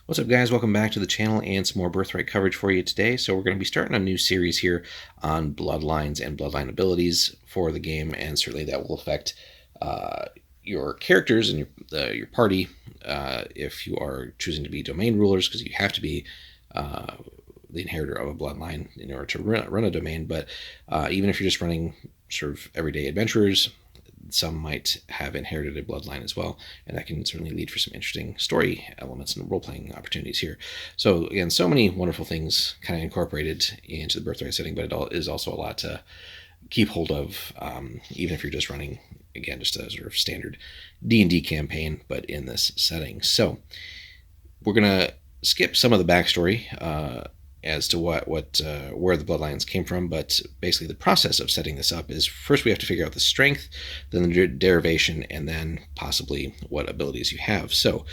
What's up, guys? Welcome back to the channel and some more Birthright coverage for you today. So we're going to be starting a new series here on Bloodlines and Bloodline Abilities for the game, and certainly that will affect your characters and your party if you are choosing to be domain rulers, because you have to be the inheritor of a bloodline in order to run a domain. But even if you're just running sort of everyday adventurers, some might have inherited a bloodline as well, and that can certainly lead for some interesting story elements and role-playing opportunities here. So again, so many wonderful things kind of incorporated into the Birthright setting, but it is also a lot to keep hold of, even if you're just running, again, just a sort of standard D&D campaign, but in this setting. So we're going to skip some of the backstory as to where the bloodlines came from, but basically the process of setting this up is first we have to figure out the strength, then the derivation, and then possibly what abilities you have. So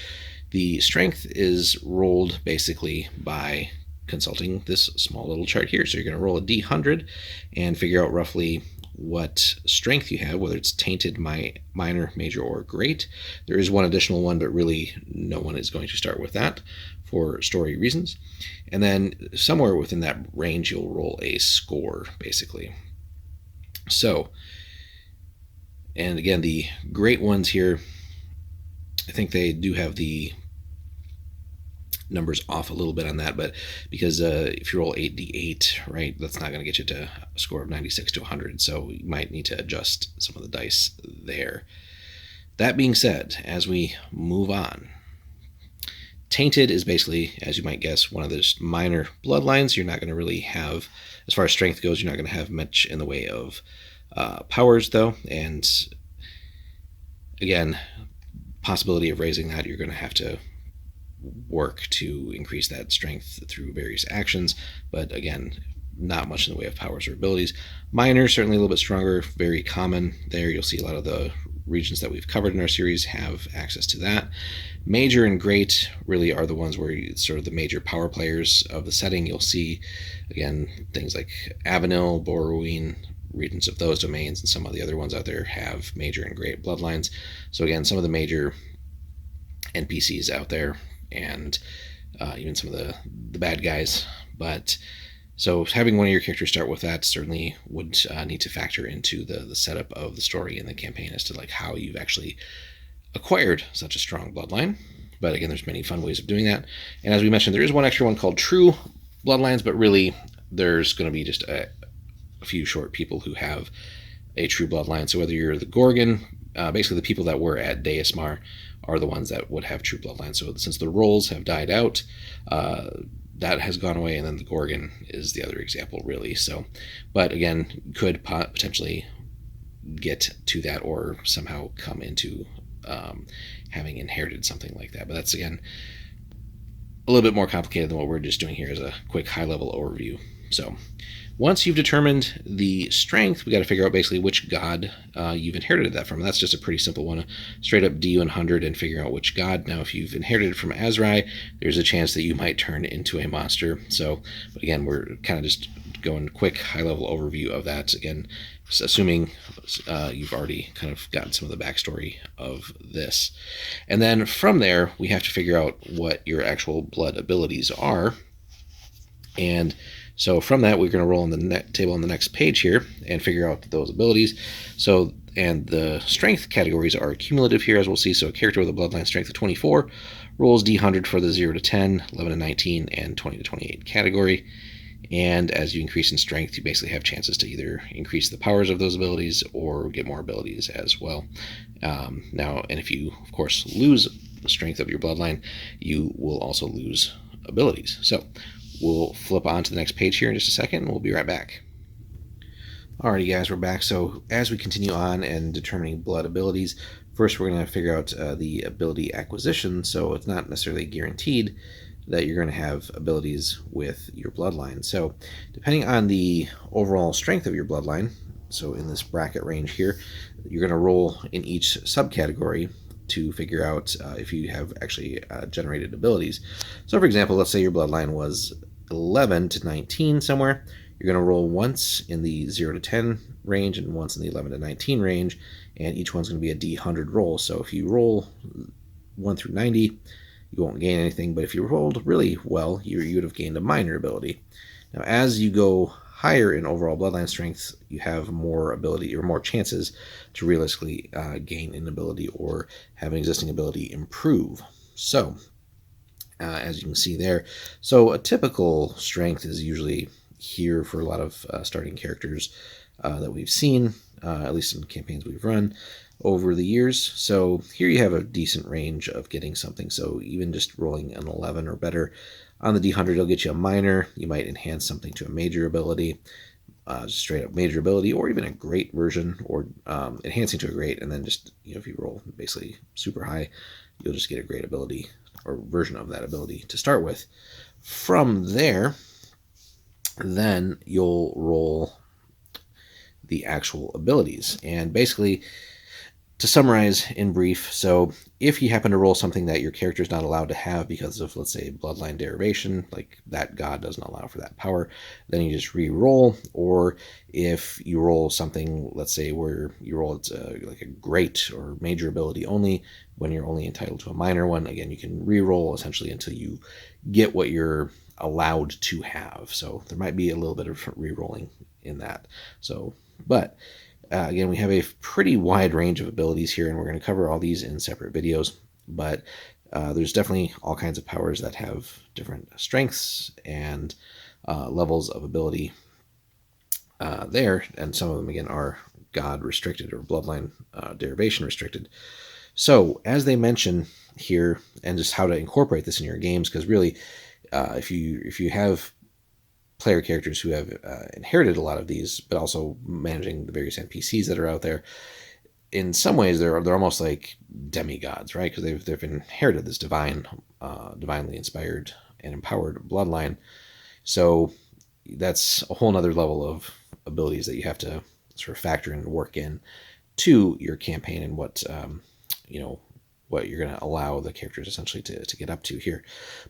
the strength is rolled basically by consulting this small little chart here. So you're going to roll a D100 and figure out roughly what strength you have, whether it's tainted, minor, major, or great. There is one additional one, but really no one is going to start with that for story reasons. And then somewhere within that range, you'll roll a score, basically. So, and again, the great ones here, I think they do have the numbers off a little bit on that, but because if you roll 8d8, right, that's not going to get you to a score of 96 to 100, so you might need to adjust some of the dice there. That being said, as we move on, tainted is basically, as you might guess, one of those minor bloodlines. You're not going to really have, as far as strength goes, you're not going to have much in the way of powers, though, and again, possibility of raising that, you're going to have to work to increase that strength through various actions, but again, not much in the way of powers or abilities. Minor, certainly a little bit stronger, very common there. You'll see a lot of the regions that we've covered in our series have access to that. Major and great really are the ones where it's sort of the major power players of the setting. You'll see, again, things like Avenil, Borrowing, regions of those domains, and some of the other ones out there have major and great bloodlines. So again, some of the major NPCs out there, and even some of the bad guys. But so having one of your characters start with that certainly would need to factor into the setup of the story and the campaign as to like how you've actually acquired such a strong bloodline. But again, there's many fun ways of doing that. And as we mentioned, there is one extra one called True Bloodlines, but really there's going to be just a few short people who have a true bloodline. So whether you're the Gorgon, basically the people that were at Deismar are the ones that would have true bloodline. So since the roles have died out, that has gone away, and then the Gorgon is the other example, really. So, but again, could potentially get to that or somehow come into having inherited something like that. But that's, again, a little bit more complicated than what we're just doing here as a quick high-level overview. So once you've determined the strength, we got to figure out basically which god you've inherited that from. That's just a pretty simple one, straight up D100 and figure out which god. Now, if you've inherited it from Azrai, there's a chance that you might turn into a monster. So, but again, we're kind of just going quick high-level overview of that. Again, assuming you've already kind of gotten some of the backstory of this. And then from there, we have to figure out what your actual blood abilities are. And so from that, we're going to roll on the table on the next page here and figure out those abilities. So, and the strength categories are cumulative here, as we'll see. So a character with a bloodline strength of 24 rolls D100 for the 0 to 10, 11 to 19, and 20 to 28 category. And as you increase in strength, you basically have chances to either increase the powers of those abilities or get more abilities as well. Now, and if you, of course, lose the strength of your bloodline, you will also lose abilities. So we'll flip on to the next page here in just a second, and we'll be right back. Alrighty, guys, we're back. So as we continue on and determining blood abilities, first we're going to figure out the ability acquisition. So it's not necessarily guaranteed that you're going to have abilities with your bloodline. So depending on the overall strength of your bloodline, so in this bracket range here, you're going to roll in each subcategory to figure out if you have actually generated abilities. So for example, let's say your bloodline was 11 to 19 somewhere. You're going to roll once in the 0 to 10 range and once in the 11 to 19 range, and each one's going to be a D100 roll. So if you roll 1 through 90, you won't gain anything, but if you rolled really well, you would have gained a minor ability. Now, as you go higher in overall Bloodline Strength, you have more ability or more chances to realistically gain an ability or have an existing ability improve. So, as you can see there, so a typical strength is usually here for a lot of starting characters that we've seen, at least in campaigns we've run over the years. So here you have a decent range of getting something. So even just rolling an 11 or better on the D100 will get you a minor. You might enhance something to a major ability, just straight up major ability, or even a great version, or enhancing to a great, and then just, if you roll basically super high, you'll just get a great ability or version of that ability to start with. From there, then you'll roll the actual abilities. And basically, to summarize in brief, so if you happen to roll something that your character is not allowed to have because of, let's say, bloodline derivation, like that god doesn't allow for that power, then you just re-roll. Or if you roll something, let's say, where you roll it's like a great or major ability only, when you're only entitled to a minor one, again, you can re-roll essentially until you get what you're allowed to have. So there might be a little bit of re-rolling in that. So, but again, we have a pretty wide range of abilities here, and we're going to cover all these in separate videos, but there's definitely all kinds of powers that have different strengths and levels of ability there, and some of them, again, are God restricted or bloodline derivation restricted. So, as they mention here, and just how to incorporate this in your games, because really, if you have player characters who have inherited a lot of these, but also managing the various NPCs that are out there, in some ways they're almost like demigods, right? Because they've inherited this divinely inspired and empowered bloodline. So that's a whole nother level of abilities that you have to sort of factor in and work in to your campaign, and what what you're going to allow the characters essentially to get up to here.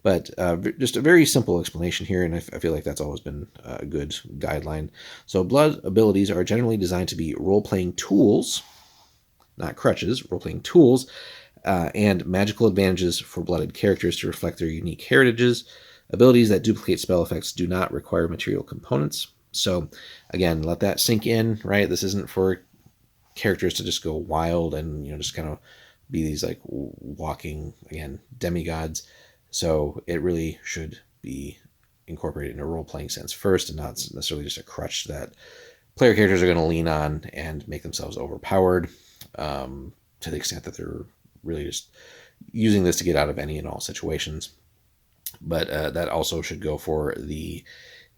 But just a very simple explanation here, and I feel like that's always been a good guideline. So blood abilities are generally designed to be role-playing tools, not crutches, role-playing tools, and magical advantages for blooded characters to reflect their unique heritages. Abilities that duplicate spell effects do not require material components. So again, let that sink in, right? This isn't for characters to just go wild and just kind of be these like walking, again, demigods. So it really should be incorporated in a role-playing sense first, and not necessarily just a crutch that player characters are going to lean on and make themselves overpowered, to the extent that they're really just using this to get out of any and all situations. But that also should go for the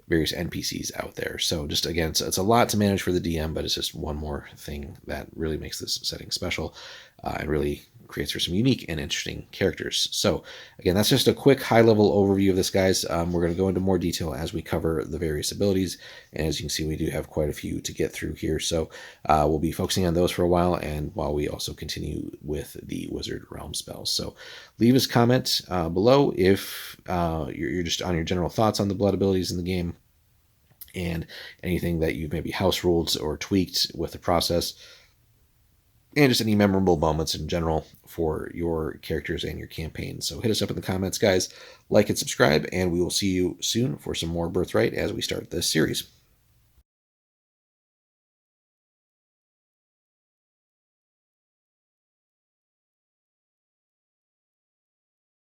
various NPCs out there. So just, again, it's a lot to manage for the DM, but it's just one more thing that really makes this setting special, and really creates for some unique and interesting characters. So again, that's just a quick high-level overview of this, guys. We're going to go into more detail as we cover the various abilities, and as you can see, we do have quite a few to get through here. So we'll be focusing on those for a while, and while we also continue with the Wizard Realm spells. So leave us a comment below if you're just on your general thoughts on the blood abilities in the game, and anything that you've maybe house ruled or tweaked with the process, and just any memorable moments in general for your characters and your campaign. So hit us up in the comments, guys. Like and subscribe, and we will see you soon for some more Birthright as we start this series.